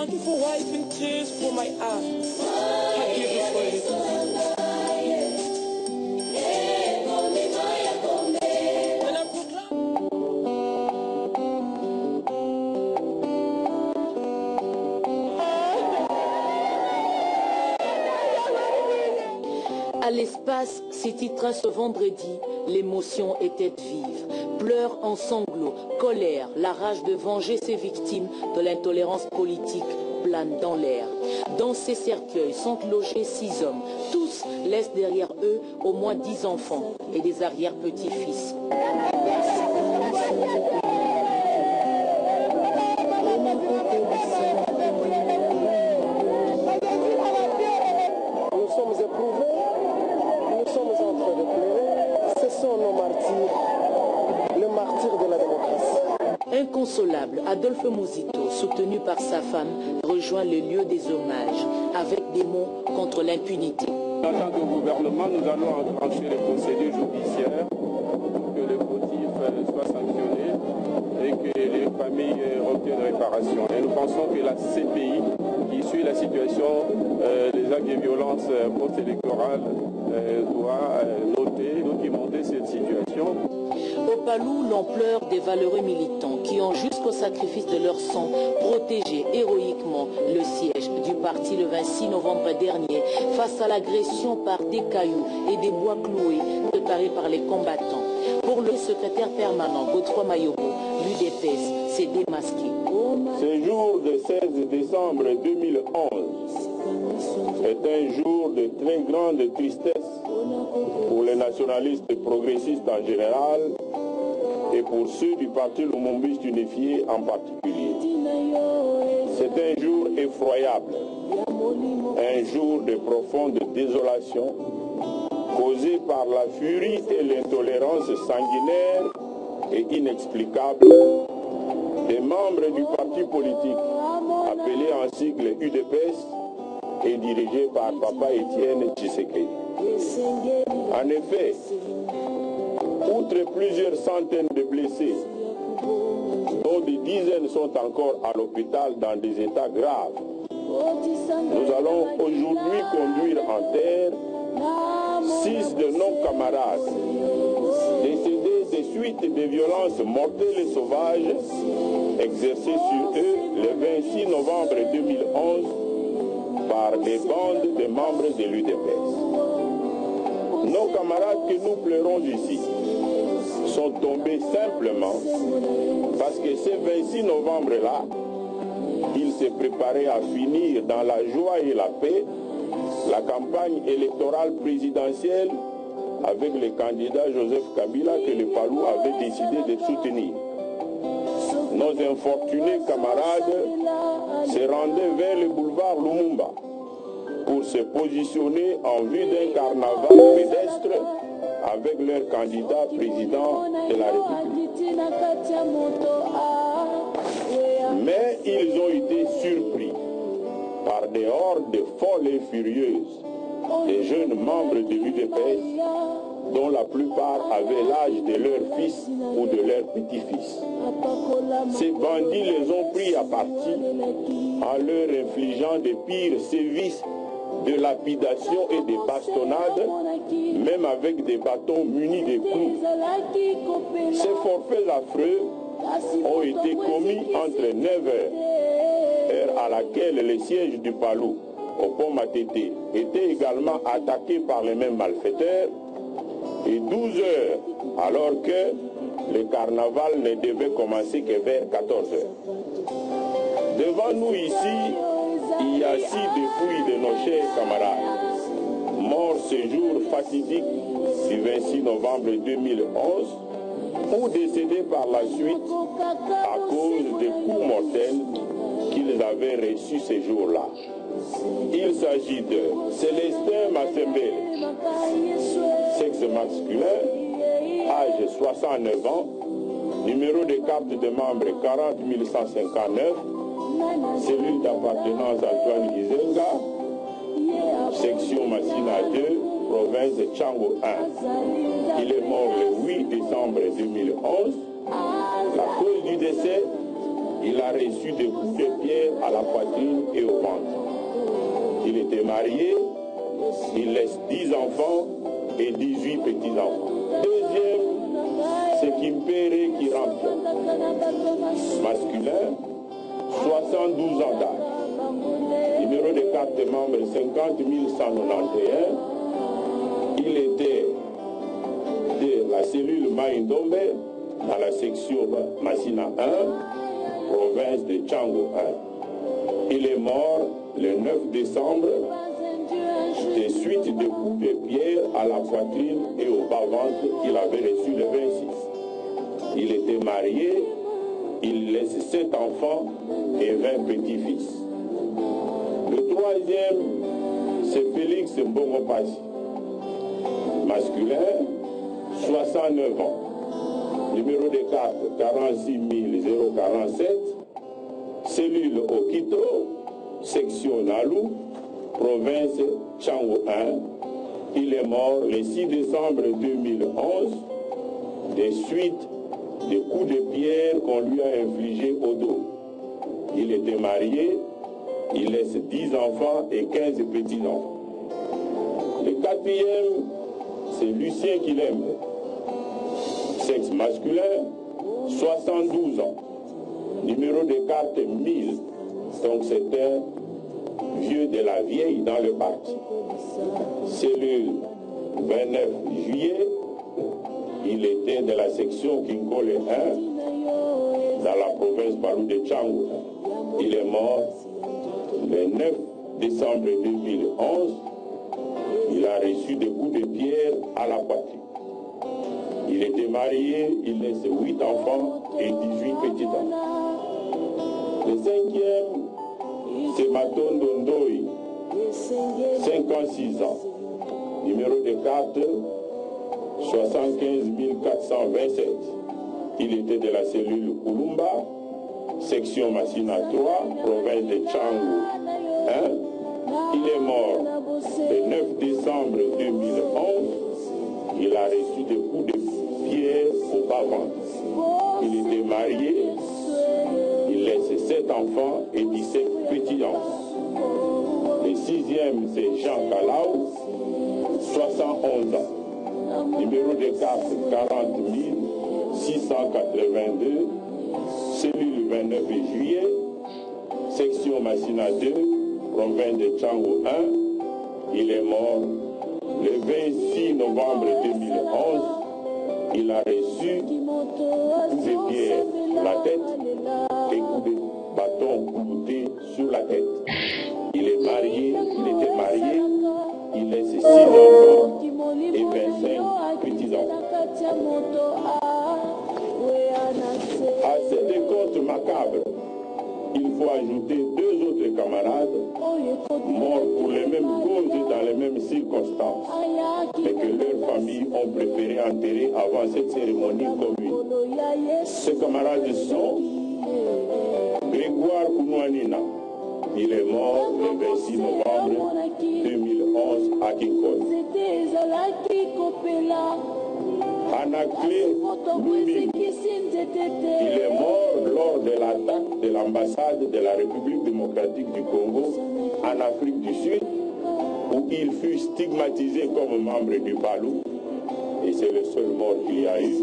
Thank you for wiping tears from my eyes. I give you praise. And I proclaim. À l'espace City Train ce vendredi, l'émotion était vive. Pleurs en sanglots, colère, la rage de venger ses victimes de l'intolérance politique plane dans l'air. Dans ces cercueils sont logés 6 hommes. Tous laissent derrière eux au moins 10 enfants et des arrière-petits-fils. Nous sommes éprouvés, nous sommes en train de pleurer. Ce sont nos martyrs, le martyr de la démocratie. Inconsolable, Adolphe Mouzito, soutenu par sa femme, rejoint le lieu des hommages avec des mots contre l'impunité. En tant que gouvernement, nous allons enclencher les procédures judiciaires pour que les fautifs soient sanctionnés et que les familles obtiennent réparation. Et nous pensons que la CPI, qui suit la situation des actes de violence post-électorale, doit noter, documenter cette situation. Au Palou, l'ampleur des valeureux militants qui ont jusqu'au sacrifice de leur sang protégé héroïquement le siège du parti le 26 novembre dernier face à l'agression par des cailloux et des bois cloués préparés par les combattants. Pour le secrétaire permanent Godefroy Mayobo, l'UDPS s'est démasqué. Ce jour de 16 décembre 2011 est un jour de très grande tristesse pour les nationalistes progressistes en général et pour ceux du parti Lumumbiste Unifié en particulier. C'est un jour effroyable, un jour de profonde désolation causé par la furie et l'intolérance sanguinaire et inexplicable des membres du parti politique appelé en sigle UDPS et dirigé par Papa Étienne Tshisekedi. En effet, outre plusieurs centaines de blessés, dont des dizaines sont encore à l'hôpital dans des états graves, nous allons aujourd'hui conduire en terre 6 de nos camarades décédés des suites des violences mortelles et sauvages exercées sur eux le 26 novembre 2011 par des bandes de membres de l'UDPS. Nos camarades que nous pleurons ici sont tombés simplement parce que ce 26 novembre-là, ils se préparaient à finir dans la joie et la paix la campagne électorale présidentielle avec le candidat Joseph Kabila que le Palou avait décidé de soutenir. Nos infortunés camarades se rendaient vers le boulevard Lumumba pour se positionner en vue d'un carnaval pédestre avec leur candidat président de la République. Mais ils ont été surpris par des hordes folles et furieuses des jeunes membres de l'UDPS dont la plupart avaient l'âge de leur fils ou de leur petit-fils. Ces bandits les ont pris à partie en leur infligeant des pires sévices de lapidation et de bastonnades, même avec des bâtons munis de clous. Ces forfaits affreux ont été commis entre 9h, heure à laquelle le siège du Palou au pont Matete était également attaqué par les mêmes malfaiteurs, et 12h, alors que le carnaval ne devait commencer que vers 14h. Devant nous ici, il y a 6 dépouilles de nos chers camarades, morts ce jour fatidique du 26 novembre 2011, ou décédés par la suite à cause des coups mortels qu'ils avaient reçus ce jour-là. Il s'agit de Célestin Massembele, sexe masculin, âge 69 ans, numéro de carte de membre 40 159, cellule d'appartenance Antoine Gizenga, section Massina 2, province de Tchango 1. Il est mort le 8 décembre 2011. La cause du décès, il a reçu des coups de pierre à la poitrine et au ventre. Il était marié, il laisse 10 enfants et 18 petits-enfants. Deuxième, c'est Kimpere Kirampia, masculin, 72 ans d'âge. Numéro de carte de membre 50 191. Il était de la cellule Maïndombe dans la section Massina 1, province de Tchango 1. Il est mort le 9 décembre des suites de coups de pierre à la poitrine et au bas-ventre qu'il avait reçu le 26. Il était marié, il laisse 7 enfants et 20 petits-fils. Le troisième, c'est Félix Mbongopassi, masculin, 69 ans. Numéro de carte 46 047, cellule Okito, section Nalou, province Tchango 1. Il est mort le 6 décembre 2011 des suites des coups de pierre qu'on lui a infligés au dos. Il était marié, il laisse 10 enfants et 15 petits-enfants. Le quatrième, c'est Lucien Kilem, sexe masculin, 72 ans. Numéro de carte 1000, donc c'est un vieux de la vieille dans le parti. Cellule 29 juillet, il était de la section Kinkole 1 dans la province Balou de Tchango. Il est mort le 9 décembre 2011. Il a reçu des coups de pierre à la poitrine. Il était marié, il laisse 8 enfants et 18 petits-enfants. Le cinquième, c'est Matondo Ndoi, 56 ans. Numéro de carte 75 427. Il était de la cellule Kulumba, section Massina 3, province de Tchango 1. Il est mort le 9 décembre 2011. Il a reçu des coups de pierre au bas-ventre. Il était marié, il laisse 7 enfants et 17 petits-enfants. Le sixième, c'est Jean Kalau, 71 ans. Numéro de carte 40 682, cellule 29 juillet, section Massina 2, province de Tchango 1. Il est mort le 26 novembre 2011. Il a reçu coups de pierre sur la tête et coups de bâton cloutés sur la tête. Il est marié, il était marié, il laisse 6 enfants et 25 petits-enfants. À ces décomptes macabres, il faut ajouter 2 autres camarades morts pour les mêmes causes et dans les mêmes circonstances, mais que leurs familles ont préféré enterrer avant cette cérémonie commune. Ces camarades sont Grégoire Kounouanina. Il est mort le 26 novembre 2011 à Kinkole. Anaclé Louming. Il est mort lors de l'attaque de l'ambassade de la République démocratique du Congo en Afrique du Sud, où il fut stigmatisé comme membre du Balou, et c'est le seul mort qu'il y a eu.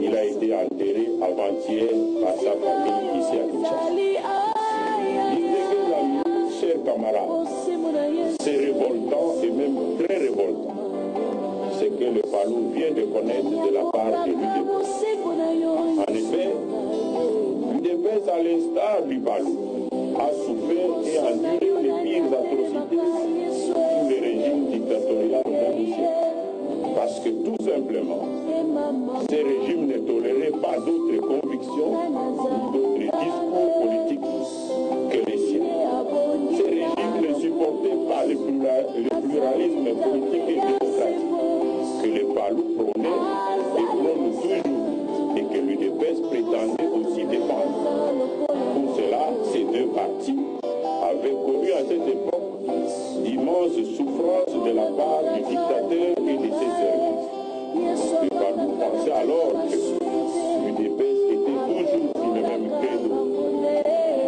Il a été enterré avant-hier par sa famille ici à Kinshasa. Chers camarades, c'est révoltant et même très révoltant ce que le Balou vient de connaître de la part de l'UDPS. En effet, l'UDPS, à l'instar du Balou, a souffert et enduré les pires atrocités sous le régime dictatorial mondial. Parce que tout simplement, ces régimes ne toléraient pas d'autres convictions ou d'autres discours politiques que les siens. Ces régimes ne supportaient pas le pluralisme politique et démocratique que les Balou prônaient et prônent toujours, et que l'UDPS prétendait aussi défendre. Pour cela, ces 2 partis avaient connu à cette époque d'immenses souffrances de la part du dictateur et de ses services. Le Balou pensait alors que l'UDPS était toujours sur le même credo.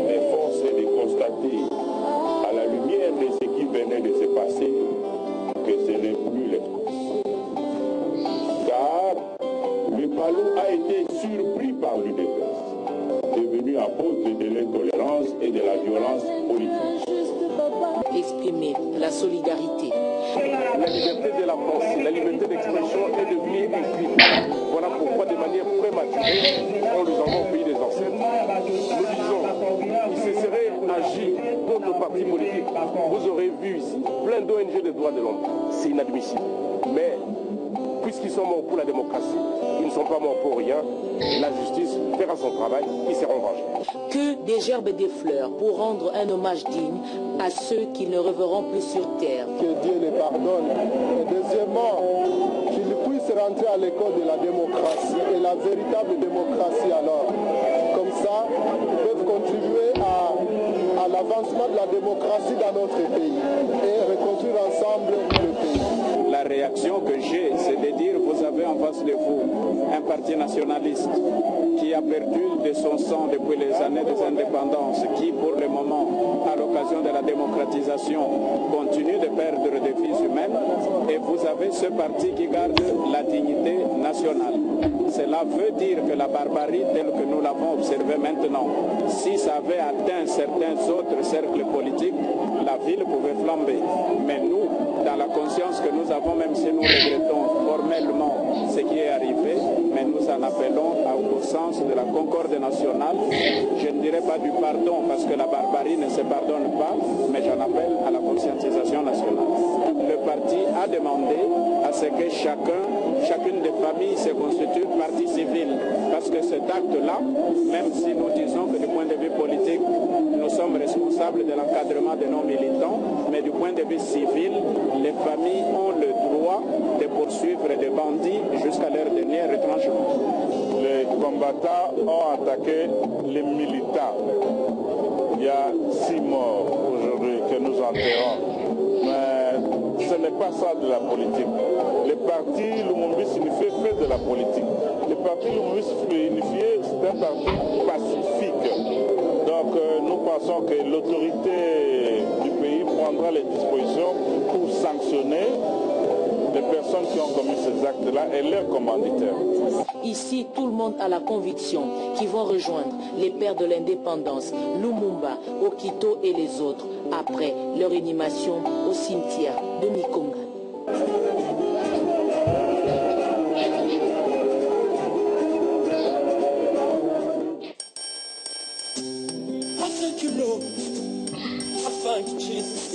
Mais force est de constater exprimé la solidarité. La liberté de la pensée, la liberté d'expression est devenue écrite. Voilà pourquoi de manière prématurée, on nous envoie au pays des ancêtres. Nous disons, il se serait agi d'autres partis politiques. Vous aurez vu ici plein d'ONG de droits de l'homme. C'est inadmissible. Mais puisqu'ils sont morts pour la démocratie, ils ne sont pas morts pour rien. La justice fera son travail, ils seront vengés. Que des gerbes et des fleurs pour rendre un hommage digne à ceux qui ne reverront plus sur terre. Que Dieu les pardonne. Et deuxièmement, qu'ils puissent rentrer à l'école de la démocratie et la véritable démocratie alors. Comme ça, ils peuvent contribuer à l'avancement de la démocratie dans notre pays et reconstruire ensemble le pays. La réaction que j'ai, c'est de dire, vous avez en face de vous un parti nationaliste qui a perdu de son sang depuis les années des indépendances, qui pour le moment, à l'occasion de la démocratisation, continue de perdre des vies humaines, et vous avez ce parti qui garde la dignité nationale. Cela veut dire que la barbarie, telle que nous l'avons observée maintenant, si ça avait atteint certains autres cercles politiques, la ville pouvait flamber. Mais nous, dans la conscience que nous avons, même si nous regrettons formellement ce qui est arrivé, mais nous en appelons au sens de la concorde nationale. Je ne dirais pas du pardon, parce que la barbarie ne se pardonne pas, mais j'en appelle à la conscientisation nationale. Le parti a demandé à ce que chacune des familles se constitue partie civile, parce que cet acte-là, même si nous disons que du point de vue politique, nous sommes responsables de l'encadrement de nos militants, mais du point de vue civil, les familles ont le droit de poursuivre des bandits jusqu'à leur dernier retranchement. Les combattants ont attaqué les militants. Il y a 6 morts aujourd'hui que nous enterrons. Mais ce n'est pas ça de la politique. Le parti Lumumbis Unifié fait de la politique. Le parti Lumumbis Unifié, c'est un parti pacifique. Donc nous pensons que l'autorité du pays prendra les dispositions pour sanctionner les personnes qui ont commis ces actes-là et leurs commanditaires. Ici, tout le monde a la conviction qu'ils vont rejoindre les pères de l'indépendance, Lumumba, Okito et les autres, après leur inhumation au cimetière de Mikonga. I thank you, Lord. I thank you, Jesus.